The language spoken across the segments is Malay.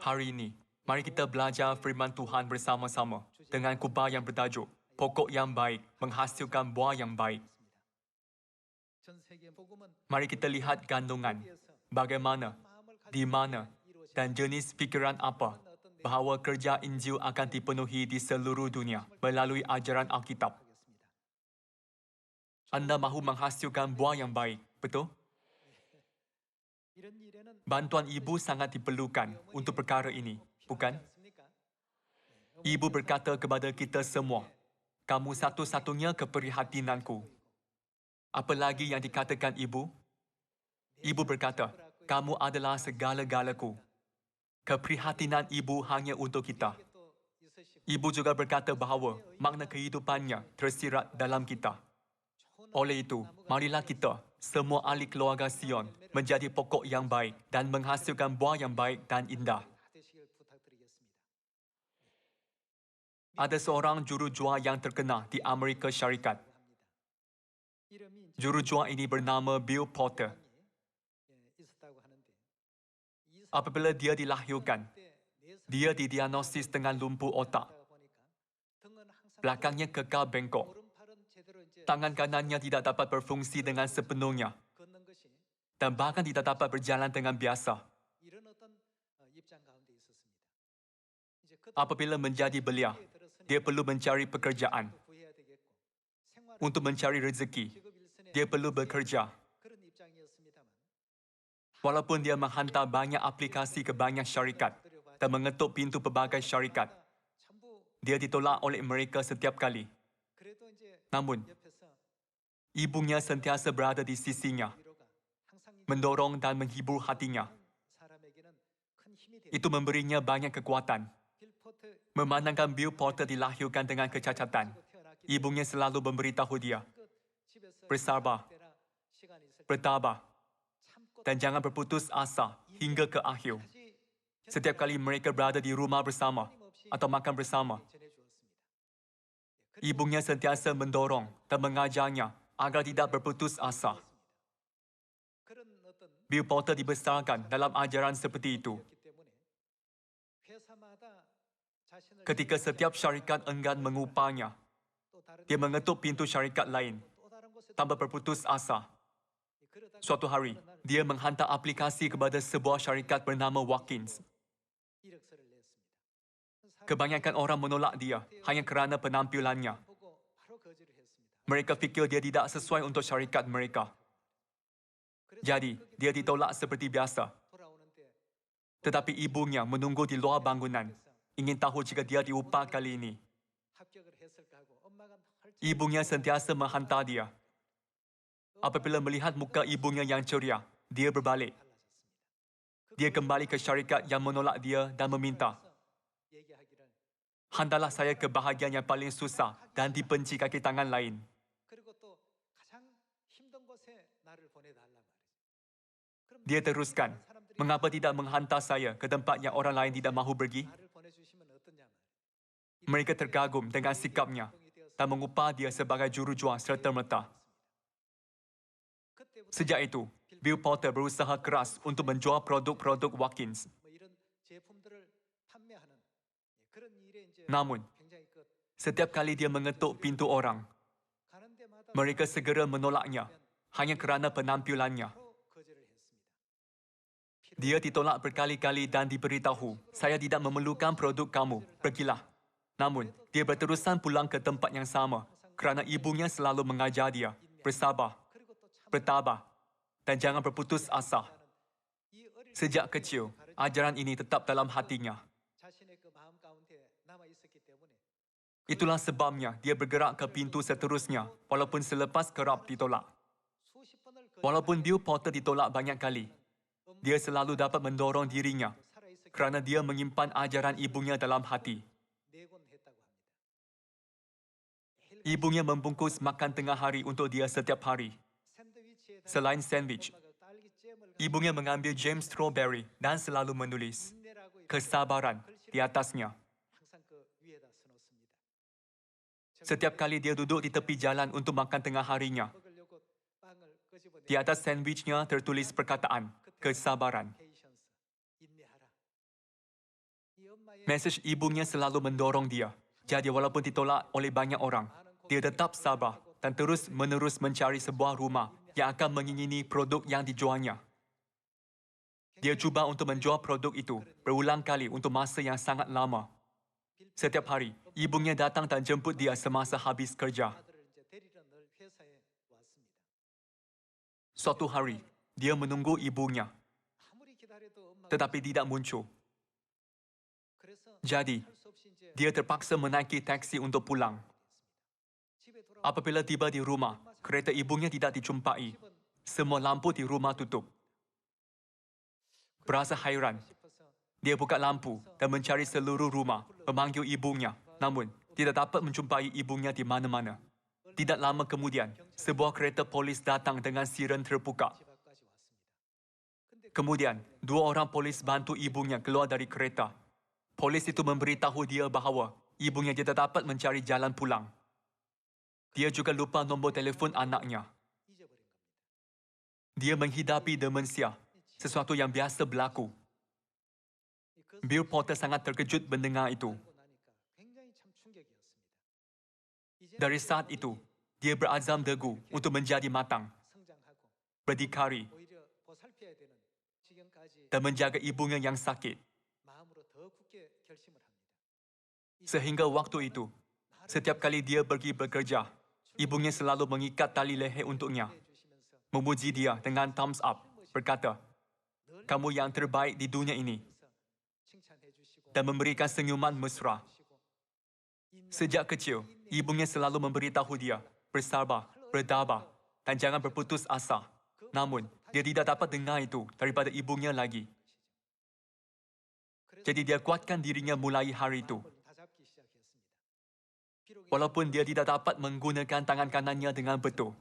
Hari ini, mari kita belajar firman Tuhan bersama-sama dengan kubah yang bertajuk Pokok yang baik menghasilkan buah yang baik. Mari kita lihat kandungan, bagaimana, di mana, dan jenis fikiran apa bahawa kerja Injil akan dipenuhi di seluruh dunia melalui ajaran Alkitab. Anda mahu menghasilkan buah yang baik, betul? Bantuan ibu sangat diperlukan untuk perkara ini, bukan? Ibu berkata kepada kita semua, "Kamu satu-satunya keprihatinanku." Apa lagi yang dikatakan ibu? Ibu berkata, "Kamu adalah segala-galaku." Keprihatinan ibu hanya untuk kita. Ibu juga berkata bahawa makna kehidupannya tersirat dalam kita. Oleh itu, marilah kita, semua ahli keluarga Sion, menjadi pokok yang baik dan menghasilkan buah yang baik dan indah. Ada seorang jurujual yang terkenal di Amerika Syarikat. Jurujual ini bernama Bill Porter. Apabila dia dilahirkan, dia didiagnosis dengan lumpuh otak. Belakangnya kekal bengkok. Tangan kanannya tidak dapat berfungsi dengan sepenuhnya dan bahkan tidak dapat berjalan dengan biasa. Apabila menjadi belia, dia perlu mencari pekerjaan. Untuk mencari rezeki, dia perlu bekerja. Walaupun dia menghantar banyak aplikasi ke banyak syarikat dan mengetuk pintu pelbagai syarikat, dia ditolak oleh mereka setiap kali. Namun, ibunya sentiasa berada di sisinya, mendorong dan menghibur hatinya. Itu memberinya banyak kekuatan. Memandangkan Bill Porter dilahirkan dengan kecacatan, ibunya selalu memberitahu dia, "Bersabar, bertabah, dan jangan berputus asa hingga ke akhir." Setiap kali mereka berada di rumah bersama atau makan bersama, ibunya sentiasa mendorong dan mengajarnya agar tidak berputus asa. Bill Porter dibesarkan dalam ajaran seperti itu. Ketika setiap syarikat enggan mengupahnya, dia mengetuk pintu syarikat lain tanpa berputus asa. Suatu hari, dia menghantar aplikasi kepada sebuah syarikat bernama Watkins. Kebanyakan orang menolak dia hanya kerana penampilannya. Mereka fikir dia tidak sesuai untuk syarikat mereka. Jadi, dia ditolak seperti biasa. Tetapi ibunya menunggu di luar bangunan, ingin tahu jika dia diupah kali ini. Ibunya sentiasa menghantar dia. Apabila melihat muka ibunya yang ceria, dia berbalik. Dia kembali ke syarikat yang menolak dia dan meminta, "Hantarlah saya ke bahagian yang paling susah dan dibenci kaki tangan lain." Dia teruskan, "Mengapa tidak menghantar saya ke tempat yang orang lain tidak mahu pergi?" Mereka terkagum dengan sikapnya dan mengupah dia sebagai jurujual serta-merta. Sejak itu, Bill Porter berusaha keras untuk menjual produk-produk Watkins. Namun, setiap kali dia mengetuk pintu orang, mereka segera menolaknya hanya kerana penampilannya. Dia ditolak berkali-kali dan diberitahu, "Saya tidak memerlukan produk kamu, pergilah." Namun, dia berterusan pulang ke tempat yang sama kerana ibunya selalu mengajar dia, "Bersabar, bertabah, dan jangan berputus asa." Sejak kecil, ajaran ini tetap dalam hatinya. Itulah sebabnya dia bergerak ke pintu seterusnya walaupun selepas kerap ditolak. Walaupun Bill Porter ditolak banyak kali, dia selalu dapat mendorong dirinya kerana dia menyimpan ajaran ibunya dalam hati. Ibunya membungkus makan tengah hari untuk dia setiap hari. Selain sandwich, ibunya mengambil jam strawberry dan selalu menulis kesabaran di atasnya. Setiap kali dia duduk di tepi jalan untuk makan tengah harinya, di atas sandwichnya tertulis perkataan kesabaran. Mesej ibunya selalu mendorong dia. Jadi walaupun ditolak oleh banyak orang, dia tetap sabar dan terus-menerus mencari sebuah rumah yang akan mengingini produk yang dijualnya. Dia cuba untuk menjual produk itu berulang kali untuk masa yang sangat lama. Setiap hari, ibunya datang dan jemput dia semasa habis kerja. Suatu hari, dia menunggu ibunya, tetapi tidak muncul. Jadi, dia terpaksa menaiki taksi untuk pulang. Apabila tiba di rumah, kereta ibunya tidak dijumpai. Semua lampu di rumah tutup. Berasa hairan. Dia buka lampu dan mencari seluruh rumah, memanggil ibunya. Namun, tidak dapat menjumpai ibunya di mana-mana. Tidak lama kemudian, sebuah kereta polis datang dengan siren terbuka. Kemudian, 2 orang polis bantu ibunya keluar dari kereta. Polis itu memberitahu dia bahawa ibunya tidak dapat mencari jalan pulang. Dia juga lupa nombor telefon anaknya. Dia menghidapi demensia, sesuatu yang biasa berlaku. Bill Porter sangat terkejut mendengar itu. Dari saat itu, dia berazam teguh untuk menjadi matang, berdikari, dan menjaga ibunya yang sakit. Sehingga waktu itu, setiap kali dia pergi bekerja, ibunya selalu mengikat tali leher untuknya, memuji dia dengan thumbs up, berkata, "Kamu yang terbaik di dunia ini," dan memberikan senyuman mesra. Sejak kecil, ibunya selalu memberitahu dia, bersabar, bertabah, dan jangan berputus asa. Namun, dia tidak dapat dengar itu daripada ibunya lagi. Jadi dia kuatkan dirinya mulai hari itu. Walaupun dia tidak dapat menggunakan tangan kanannya dengan betul,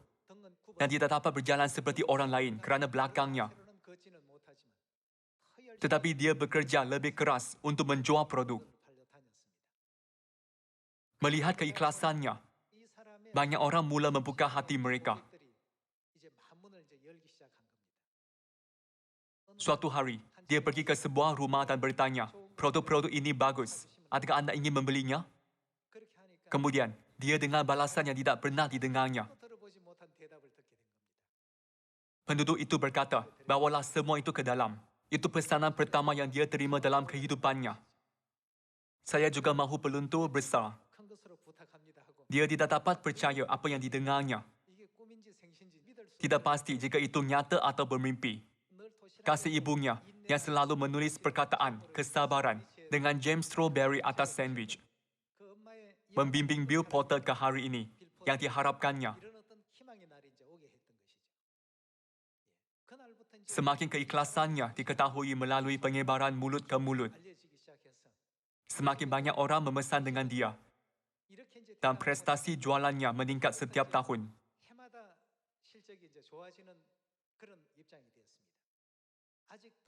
dan tidak dapat berjalan seperti orang lain kerana belakangnya, tetapi dia bekerja lebih keras untuk menjual produk. Melihat keikhlasannya, banyak orang mula membuka hati mereka. Suatu hari, dia pergi ke sebuah rumah dan bertanya, "Produk-produk ini bagus. Adakah anda ingin membelinya?" Kemudian, dia dengar balasan yang tidak pernah didengarnya. Penduduk itu berkata, "Bawalah semua itu ke dalam. Itu pesanan pertama yang dia terima dalam kehidupannya. Saya juga mahu peluntur besar." Dia tidak dapat percaya apa yang didengarnya. Tidak pasti jika itu nyata atau bermimpi. Kasih ibunya yang selalu menulis perkataan kesabaran dengan jam strawberry atas sandwich membimbing Bill Porter ke hari ini yang diharapkannya. Semakin keikhlasannya diketahui melalui penyebaran mulut ke mulut, semakin banyak orang memesan dengan dia, dan prestasi jualannya meningkat setiap tahun.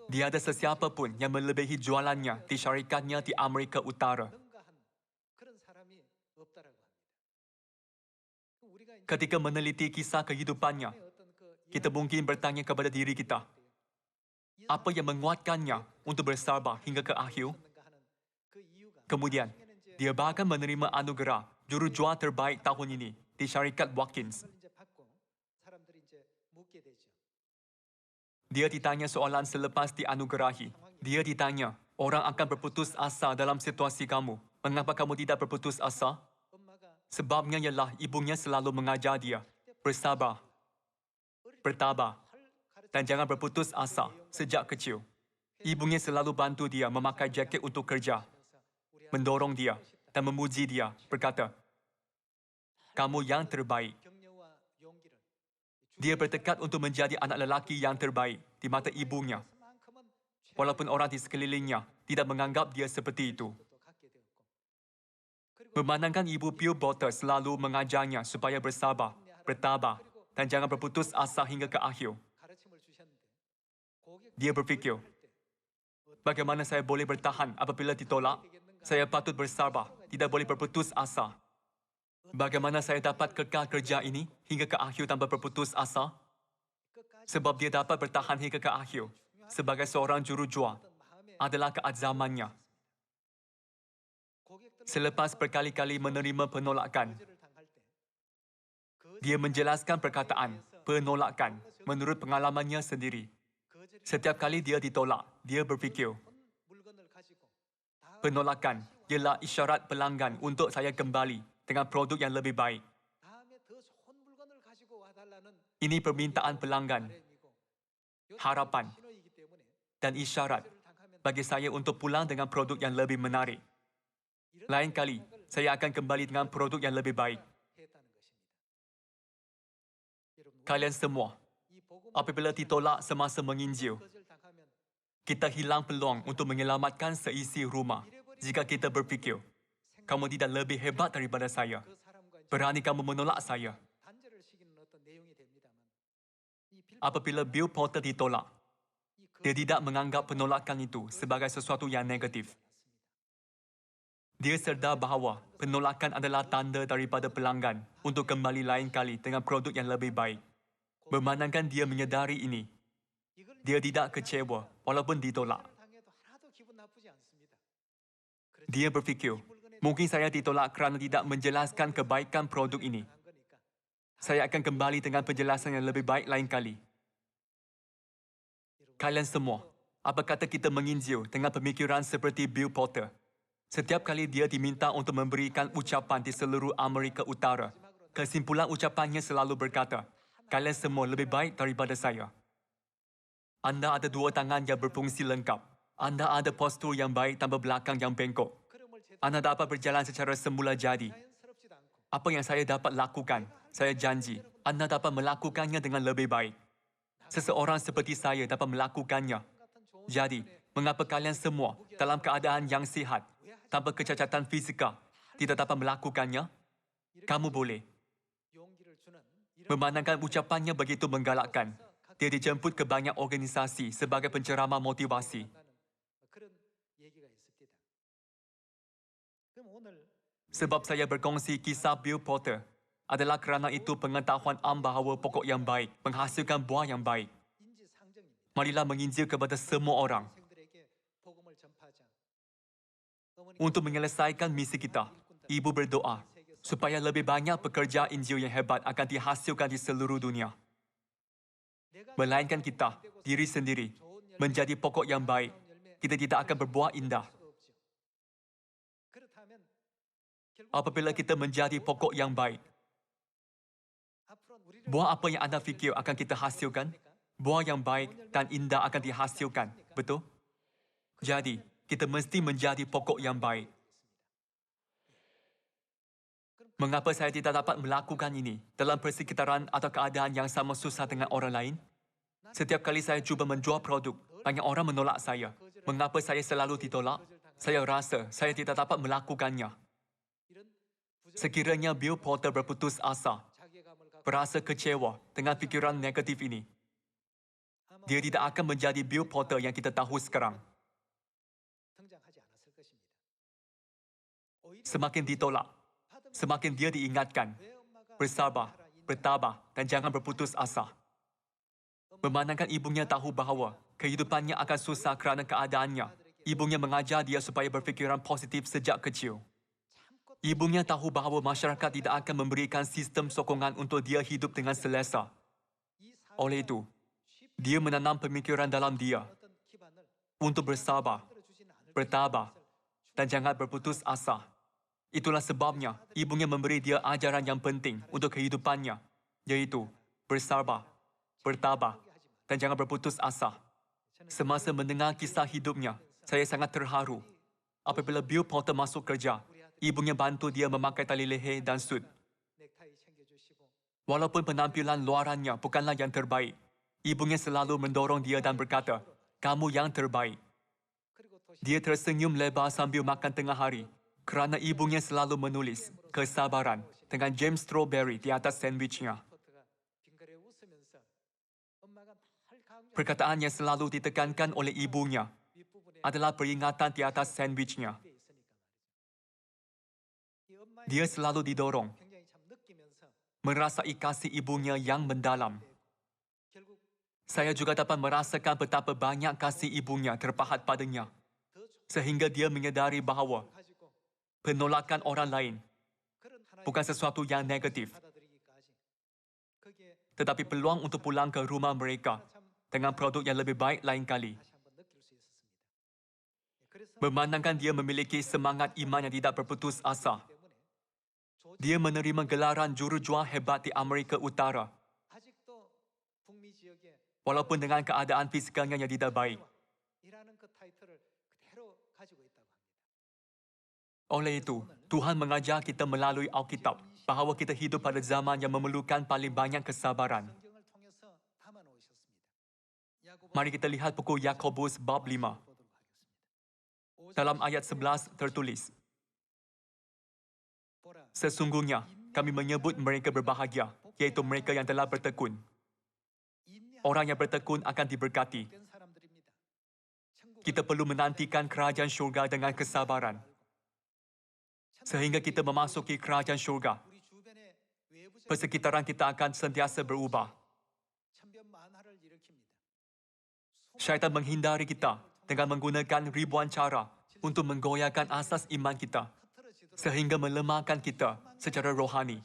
Tiada sesiapa pun yang melebihi jualannya di syarikatnya di Amerika Utara. Ketika meneliti kisah kehidupannya, kita mungkin bertanya kepada diri kita, apa yang menguatkannya untuk bersabar hingga ke akhir? Kemudian, dia bahkan menerima anugerah jurujual terbaik tahun ini di syarikat Watkins. Dia ditanya soalan selepas dianugerahi. Dia ditanya, "Orang akan berputus asa dalam situasi kamu. Mengapa kamu tidak berputus asa?" Sebabnya ialah ibunya selalu mengajar dia, bersabar, bertabah, dan jangan berputus asa sejak kecil. Ibunya selalu bantu dia memakai jaket untuk kerja, mendorong dia dan memuji dia, berkata, "Kamu yang terbaik." Dia bertekad untuk menjadi anak lelaki yang terbaik di mata ibunya, walaupun orang di sekelilingnya tidak menganggap dia seperti itu. Memandangkan ibu Bill Porter selalu mengajarnya supaya bersabar, bertabah, dan jangan berputus asa hingga ke akhir. Dia berfikir, bagaimana saya boleh bertahan apabila ditolak? Saya patut bersabar, tidak boleh berputus asa. Bagaimana saya dapat kekal kerja ini hingga ke akhir tanpa berputus asa? Sebab dia dapat bertahan hingga ke akhir sebagai seorang jurujual adalah keazamannya. Selepas berkali-kali menerima penolakan, dia menjelaskan perkataan penolakan menurut pengalamannya sendiri. Setiap kali dia ditolak, dia berfikir, penolakan ialah isyarat pelanggan untuk saya kembali dengan produk yang lebih baik. Ini permintaan pelanggan, harapan dan isyarat bagi saya untuk pulang dengan produk yang lebih menarik. Lain kali, saya akan kembali dengan produk yang lebih baik. Kalian semua, apabila ditolak semasa menginjil, kita hilang peluang untuk menyelamatkan seisi rumah jika kita berfikir, kamu tidak lebih hebat daripada saya. Berani kamu menolak saya. Apabila Bill Porter ditolak, dia tidak menganggap penolakan itu sebagai sesuatu yang negatif. Dia sedar bahawa penolakan adalah tanda daripada pelanggan untuk kembali lain kali dengan produk yang lebih baik. Memandangkan dia menyedari ini, dia tidak kecewa walaupun ditolak. Dia berfikir, mungkin saya ditolak kerana tidak menjelaskan kebaikan produk ini. Saya akan kembali dengan penjelasan yang lebih baik lain kali. Kalian semua, apa kata kita menginjil dengan pemikiran seperti Bill Porter? Setiap kali dia diminta untuk memberikan ucapan di seluruh Amerika Utara, kesimpulan ucapannya selalu berkata, kalian semua lebih baik daripada saya. Anda ada dua tangan yang berfungsi lengkap. Anda ada postur yang baik tanpa belakang yang bengkok. Anda dapat berjalan secara semula jadi. Apa yang saya dapat lakukan, saya janji, anda dapat melakukannya dengan lebih baik. Seseorang seperti saya dapat melakukannya. Jadi, mengapa kalian semua dalam keadaan yang sihat, tanpa kecacatan fizikal, tidak dapat melakukannya? Kamu boleh. Memandangkan ucapannya begitu menggalakkan, dia dijemput ke banyak organisasi sebagai penceramah motivasi. Sebab saya berkongsi kisah Bill Porter adalah kerana itu pengetahuan bahawa pokok yang baik menghasilkan buah yang baik. Marilah menginjil kepada semua orang. Untuk menyelesaikan misi kita, ibu berdoa supaya lebih banyak pekerja Injil yang hebat akan dihasilkan di seluruh dunia. Melainkan kita, diri sendiri, menjadi pokok yang baik, kita tidak akan berbuah indah. Apabila kita menjadi pokok yang baik, buah apa yang anda fikir akan kita hasilkan? Buah yang baik dan indah akan dihasilkan, betul? Jadi, kita mesti menjadi pokok yang baik. Mengapa saya tidak dapat melakukan ini dalam persekitaran atau keadaan yang sama susah dengan orang lain? Setiap kali saya cuba menjual produk, banyak orang menolak saya. Mengapa saya selalu ditolak? Saya rasa saya tidak dapat melakukannya. Sekiranya Bill Porter berputus asa, berasa kecewa dengan fikiran negatif ini, dia tidak akan menjadi Bill Porter yang kita tahu sekarang. Semakin ditolak, semakin dia diingatkan, bersabar, bertabah dan jangan berputus asa. Memandangkan ibunya tahu bahawa kehidupannya akan susah kerana keadaannya, ibunya mengajar dia supaya berfikiran positif sejak kecil. Ibunya tahu bahawa masyarakat tidak akan memberikan sistem sokongan untuk dia hidup dengan selesa. Oleh itu, dia menanam pemikiran dalam dia untuk bersabar, bertabah dan jangan berputus asa. Itulah sebabnya ibunya memberi dia ajaran yang penting untuk kehidupannya, iaitu bersabar, bertabah dan jangan berputus asa. Semasa mendengar kisah hidupnya, saya sangat terharu. Apabila Bill Porter masuk kerja, ibunya bantu dia memakai tali leher dan sut. Walaupun penampilan luarannya bukanlah yang terbaik, ibunya selalu mendorong dia dan berkata, kamu yang terbaik. Dia tersenyum lebar sambil makan tengah hari kerana ibunya selalu menulis kesabaran dengan jam strawberry di atas sandwichnya. Perkataan yang selalu ditekankan oleh ibunya adalah peringatan di atas sandwichnya. Dia selalu didorong merasai kasih ibunya yang mendalam. Saya juga dapat merasakan betapa banyak kasih ibunya terpahat padanya, sehingga dia menyadari bahawa penolakan orang lain bukan sesuatu yang negatif, tetapi peluang untuk pulang ke rumah mereka dengan produk yang lebih baik lain kali. Memandangkan dia memiliki semangat iman yang tidak berputus asa, dia menerima gelaran jurujuang hebat di Amerika Utara, walaupun dengan keadaan fisikalnya yang tidak baik. Oleh itu, Tuhan mengajar kita melalui Alkitab bahawa kita hidup pada zaman yang memerlukan paling banyak kesabaran. Mari kita lihat buku Yakobus bab 5. Dalam ayat 11 tertulis, "Sesungguhnya kami menyebut mereka berbahagia, iaitu mereka yang telah bertekun. Orang yang bertekun akan diberkati." Kita perlu menantikan kerajaan syurga dengan kesabaran, sehingga kita memasuki kerajaan syurga. Persekitaran kita akan sentiasa berubah. Syaitan menghindari kita dengan menggunakan ribuan cara untuk menggoyahkan asas iman kita, sehingga melemahkan kita secara rohani.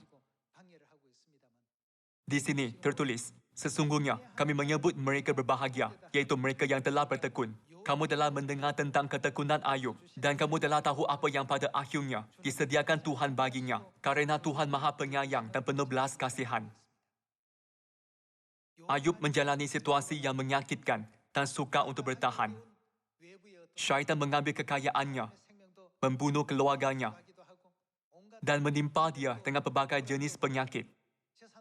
Di sini tertulis, "Sesungguhnya kami menyebut mereka berbahagia, iaitu mereka yang telah bertekun." Kamu telah mendengar tentang ketekunan Ayub, dan kamu telah tahu apa yang pada akhirnya disediakan Tuhan baginya, kerana Tuhan Maha Penyayang dan penuh belas kasihan. Ayub menjalani situasi yang menyakitkan dan sukar untuk bertahan. Syaitan mengambil kekayaannya, membunuh keluarganya, dan menimpa dia dengan pelbagai jenis penyakit.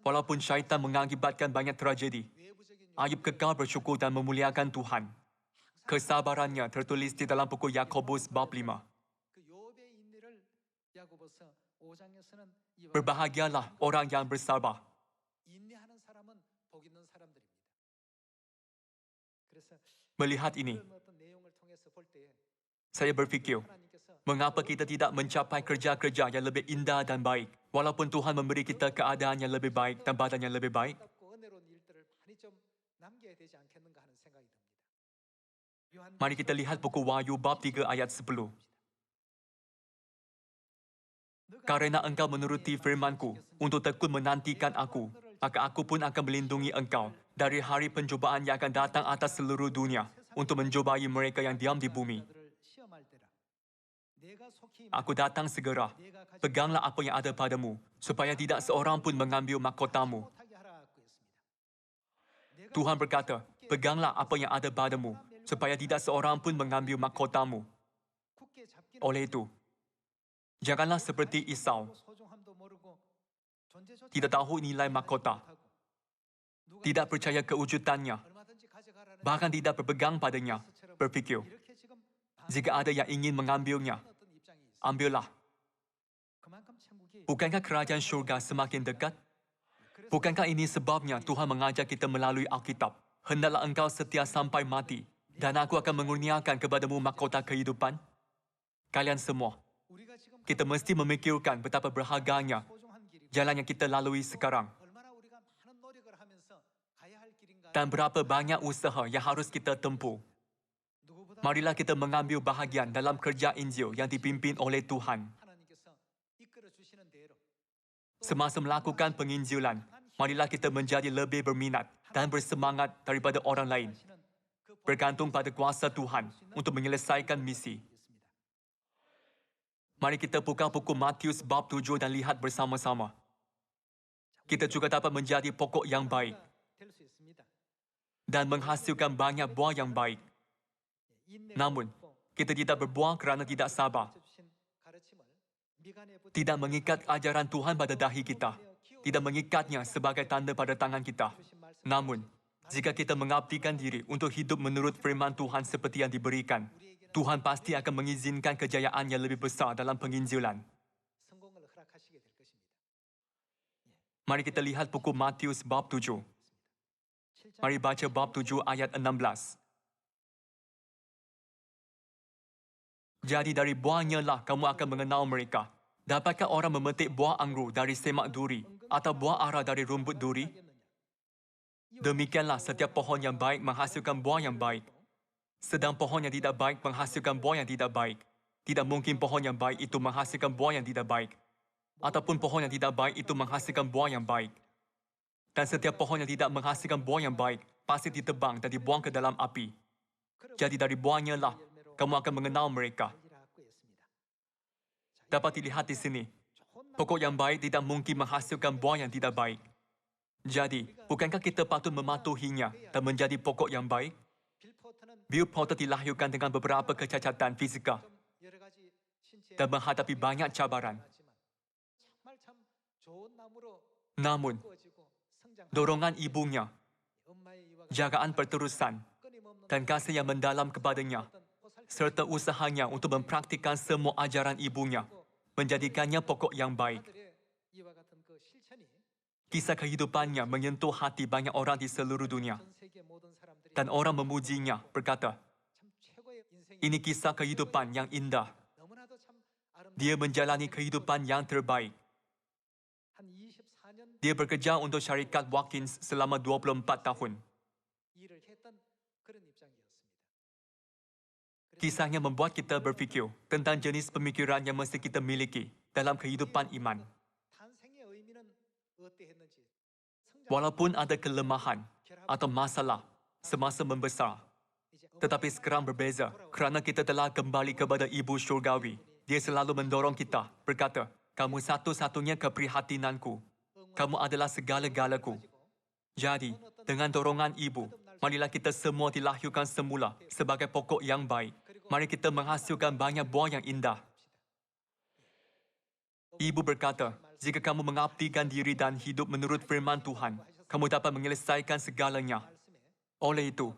Walaupun syaitan mengakibatkan banyak tragedi, Ayub kekal bersyukur dan memuliakan Tuhan. Kesabarannya tertulis di dalam buku Yakobus bab 5. Berbahagialah orang yang bersabar. Melihat ini, saya berfikir, mengapa kita tidak mencapai kerja-kerja yang lebih indah dan baik, walaupun Tuhan memberi kita keadaan yang lebih baik dan badan yang lebih baik? Mari kita lihat buku Wahyu bab 3 ayat 10. "Karena engkau menuruti firman-Ku untuk tekun menantikan Aku, maka Aku pun akan melindungi engkau dari hari pencobaan yang akan datang atas seluruh dunia untuk mencobai mereka yang diam di bumi. Aku datang segera. Peganglah apa yang ada padamu, supaya tidak seorang pun mengambil mahkotamu." Tuhan berkata, "Peganglah apa yang ada padamu, supaya tidak seorang pun mengambil mahkotamu." Oleh itu, janganlah seperti Esau, tidak tahu nilai mahkota, tidak percaya kewujudannya, bahkan tidak berpegang padanya, berfikir, "Jika ada yang ingin mengambilnya, ambillah." Bukankah kerajaan syurga semakin dekat? Bukankah ini sebabnya Tuhan mengajar kita melalui Alkitab, "Hendaklah engkau setia sampai mati, dan Aku akan mengurniakan kepadamu mahkota kehidupan"? Kalian semua, kita mesti memikirkan betapa berharganya jalan yang kita lalui sekarang, dan berapa banyak usaha yang harus kita tempuh. Marilah kita mengambil bahagian dalam kerja Injil yang dipimpin oleh Tuhan. Semasa melakukan penginjilan, marilah kita menjadi lebih berminat dan bersemangat daripada orang lain, bergantung pada kuasa Tuhan untuk menyelesaikan misi. Mari kita buka buku Matius bab 7 dan lihat bersama-sama. Kita juga dapat menjadi pokok yang baik dan menghasilkan banyak buah yang baik. Namun, kita tidak berbuah kerana tidak sabar. Tidak mengikat ajaran Tuhan pada dahi kita. Tidak mengikatnya sebagai tanda pada tangan kita. Namun, jika kita mengabdikan diri untuk hidup menurut firman Tuhan seperti yang diberikan, Tuhan pasti akan mengizinkan kejayaan yang lebih besar dalam penginjilan. Mari kita lihat buku Matius bab 7. Mari baca bab 7 ayat 16. "Jadi dari buahnya lah kamu akan mengenal mereka. Dapatkah orang memetik buah anggur dari semak duri atau buah ara dari rumput duri? Demikianlah setiap pohon yang baik menghasilkan buah yang baik, sedang pohon yang tidak baik menghasilkan buah yang tidak baik. Tidak mungkin pohon yang baik itu menghasilkan buah yang tidak baik. Ataupun pohon yang tidak baik itu menghasilkan buah yang baik. Dan setiap pohon yang tidak menghasilkan buah yang baik pasti ditebang dan dibuang ke dalam api. Jadi dari buahnya lah kamu akan mengenal mereka. Dapat dilihat di sini, pokok yang baik tidak mungkin menghasilkan buah yang tidak baik. Jadi, bukankah kita patut mematuhinya dan menjadi pokok yang baik? Bill Porter dilahirkan dengan beberapa kecacatan fizikal dan menghadapi banyak cabaran. Namun, dorongan ibunya, jagaan berterusan, dan kasih yang mendalam kepadanya, serta usahanya untuk mempraktikkan semua ajaran ibunya, menjadikannya pokok yang baik. Kisah kehidupannya menyentuh hati banyak orang di seluruh dunia. Dan orang memujinya, berkata, ini kisah kehidupan yang indah. Dia menjalani kehidupan yang terbaik. Dia bekerja untuk syarikat Watkins selama 24 tahun. Kisahnya membuat kita berfikir tentang jenis pemikiran yang mesti kita miliki dalam kehidupan iman. Walaupun ada kelemahan atau masalah semasa membesar, tetapi sekarang berbeza kerana kita telah kembali kepada Ibu Syurgawi. Dia selalu mendorong kita, berkata, kamu satu-satunya keprihatinanku. Kamu adalah segala-galaku. Jadi, dengan dorongan Ibu, marilah kita semua dilahirkan semula sebagai pokok yang baik. Mari kita menghasilkan banyak buah yang indah. Ibu berkata, jika kamu mengabdikan diri dan hidup menurut firman Tuhan, kamu dapat menyelesaikan segalanya. Oleh itu,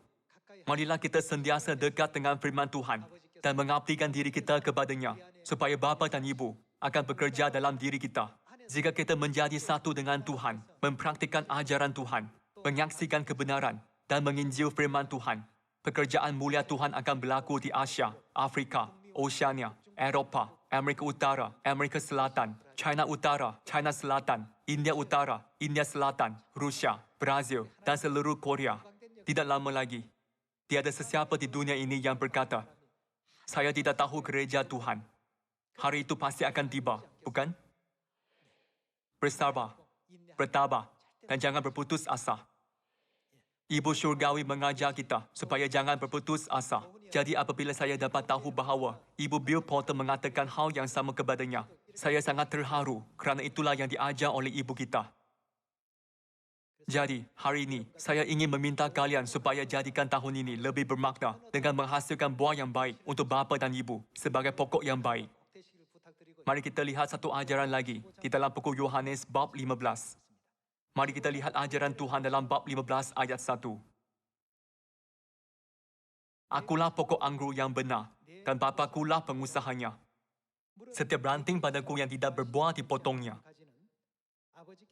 marilah kita sentiasa dekat dengan firman Tuhan dan mengabdikan diri kita kepadanya, supaya Bapa dan Ibu akan bekerja dalam diri kita. Jika kita menjadi satu dengan Tuhan, mempraktikkan ajaran Tuhan, menyaksikan kebenaran, dan menginjil firman Tuhan, pekerjaan mulia Tuhan akan berlaku di Asia, Afrika, Oceania, Eropah, Amerika Utara, Amerika Selatan, China Utara, China Selatan, India Utara, India Selatan, Rusia, Brazil, dan seluruh Korea. Tidak lama lagi, tiada sesiapa di dunia ini yang berkata, saya tidak tahu gereja Tuhan. Hari itu pasti akan tiba, bukan? Bersabar, bertabah, dan jangan berputus asa. Ibu Syurgawi mengajar kita supaya jangan berputus asa. Jadi apabila saya dapat tahu bahawa Ibu Bill Porter mengatakan hal yang sama kepadanya, saya sangat terharu kerana itulah yang diajar oleh ibu kita. Jadi, hari ini, saya ingin meminta kalian supaya jadikan tahun ini lebih bermakna dengan menghasilkan buah yang baik untuk bapa dan ibu sebagai pokok yang baik. Mari kita lihat satu ajaran lagi di dalam buku Yohanes bab 15. Mari kita lihat ajaran Tuhan dalam bab 15 ayat 1. Akulah pokok anggur yang benar dan Bapakulah pengusahanya. Setiap ranting padaku yang tidak berbuah dipotongnya.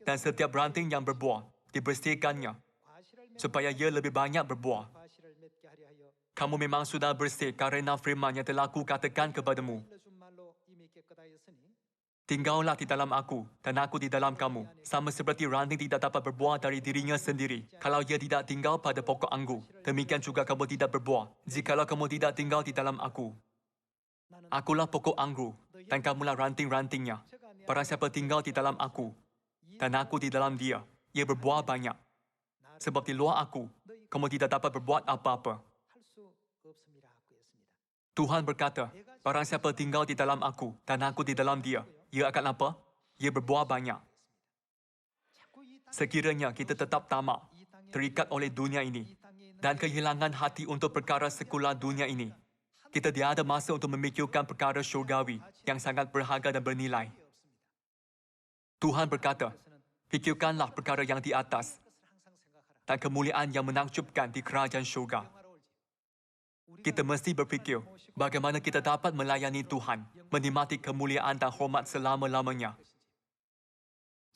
Dan setiap ranting yang berbuah dibersihkannya supaya ia lebih banyak berbuah. Kamu memang sudah bersih kerana firman yang telah kukatakan kepadamu. Tinggallah di dalam aku dan aku di dalam kamu. Sama seperti ranting tidak dapat berbuah dari dirinya sendiri kalau ia tidak tinggal pada pokok anggur. Demikian juga kamu tidak berbuah jikalau kamu tidak tinggal di dalam aku. Akulah pokok anggur dan kamulah ranting-rantingnya. Barang siapa tinggal di dalam aku dan aku di dalam dia, ia berbuah banyak. Sebab di luar aku, kamu tidak dapat berbuat apa-apa. Tuhan berkata, barang siapa tinggal di dalam aku dan aku di dalam dia, ia akan apa? Ia berbuah banyak. Sekiranya kita tetap tamak, terikat oleh dunia ini, dan kehilangan hati untuk perkara sekular dunia ini, kita tiada masa untuk memikirkan perkara syurgawi yang sangat berharga dan bernilai. Tuhan berkata, fikirkanlah perkara yang di atas dan kemuliaan yang menakjubkan di kerajaan syurga. Kita mesti berfikir bagaimana kita dapat melayani Tuhan, menikmati kemuliaan dan hormat selama-lamanya.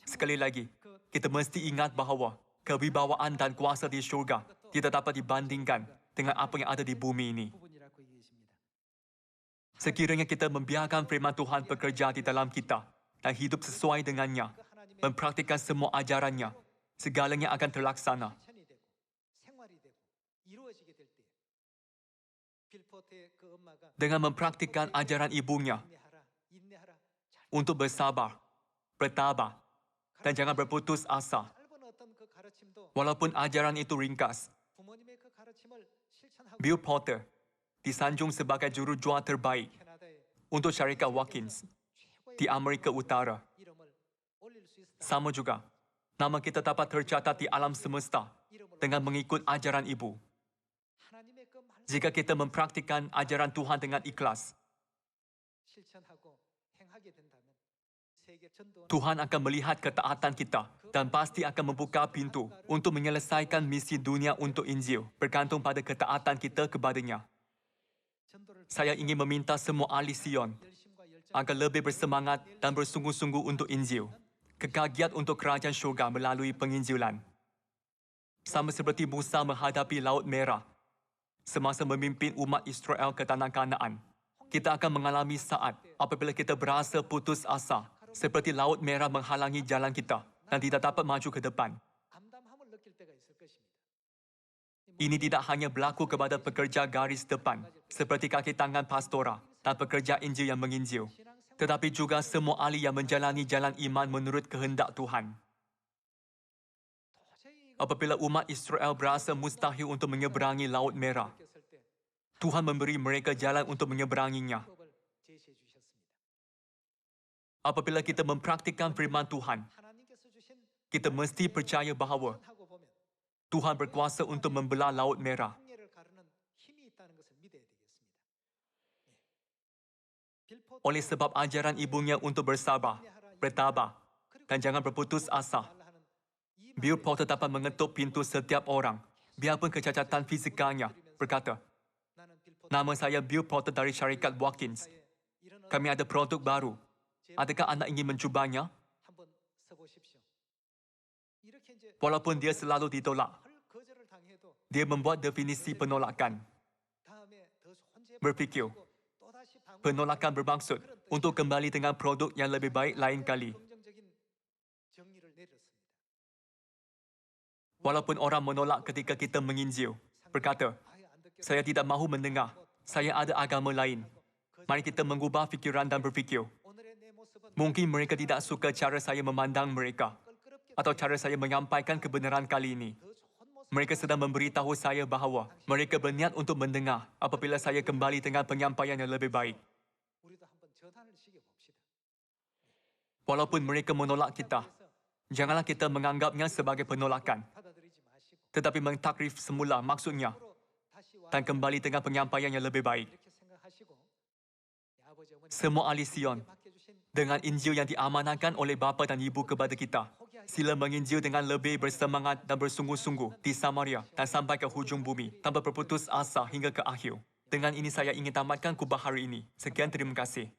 Sekali lagi, kita mesti ingat bahawa kewibawaan dan kuasa di syurga tidak dapat dibandingkan dengan apa yang ada di bumi ini. Sekiranya kita membiarkan firman Tuhan bekerja di dalam kita dan hidup sesuai dengannya, mempraktikkan semua ajarannya, segalanya akan terlaksana. dengan mempraktikkan ajaran ibunya untuk bersabar, bertabah, dan jangan berputus asa. Walaupun ajaran itu ringkas, Bill Porter disanjung sebagai jurujual terbaik untuk syarikat Watkins di Amerika Utara. Sama juga, nama kita dapat tercatat di alam semesta dengan mengikut ajaran ibu. Jika kita mempraktikkan ajaran Tuhan dengan ikhlas, Tuhan akan melihat ketaatan kita dan pasti akan membuka pintu untuk menyelesaikan misi dunia untuk Injil bergantung pada ketaatan kita kepadanya. Saya ingin meminta semua ahli Sion agar lebih bersemangat dan bersungguh-sungguh untuk Injil, kekal giat untuk kerajaan syurga melalui penginjilan. Sama seperti Musa menghadapi Laut Merah semasa memimpin umat Israel ke tanah Kanaan. Kita akan mengalami saat apabila kita berasa putus asa, seperti Laut Merah menghalangi jalan kita dan tidak dapat maju ke depan. Ini tidak hanya berlaku kepada pekerja garis depan, seperti kaki tangan pastora dan pekerja Injil yang menginjil, tetapi juga semua ahli yang menjalani jalan iman menurut kehendak Tuhan. Apabila umat Israel berasa mustahil untuk menyeberangi Laut Merah, Tuhan memberi mereka jalan untuk menyeberanginya. Apabila kita mempraktikkan firman Tuhan, kita mesti percaya bahawa Tuhan berkuasa untuk membelah Laut Merah. Oleh sebab ajaran ibunya untuk bersabar, bertabah, dan jangan berputus asa, Bill Porter dapat mengetuk pintu setiap orang, biarpun kecacatan fizikalnya, berkata, "Nama saya Bill Porter dari syarikat Watkins. Kami ada produk baru. Adakah anda ingin mencubanya?" Walaupun dia selalu ditolak, dia membuat definisi penolakan. Berfikir, penolakan bermaksud untuk kembali dengan produk yang lebih baik lain kali. Walaupun orang menolak ketika kita menginjil, berkata, "Saya tidak mahu mendengar, saya ada agama lain." Mari kita mengubah fikiran dan berfikir. Mungkin mereka tidak suka cara saya memandang mereka, atau cara saya menyampaikan kebenaran kali ini. Mereka sedang memberitahu saya bahawa mereka berniat untuk mendengar apabila saya kembali dengan penyampaian yang lebih baik. Walaupun mereka menolak kita, janganlah kita menganggapnya sebagai penolakan, tetapi mentakrif semula maksudnya dan kembali dengan penyampaian yang lebih baik. Semua ahli Sion, dengan Injil yang diamanahkan oleh Bapa dan Ibu kepada kita, sila menginjil dengan lebih bersemangat dan bersungguh-sungguh di Samaria dan sampai ke hujung bumi tanpa berputus asa hingga ke akhir. Dengan ini saya ingin tamatkan khutbah hari ini. Sekian, terima kasih.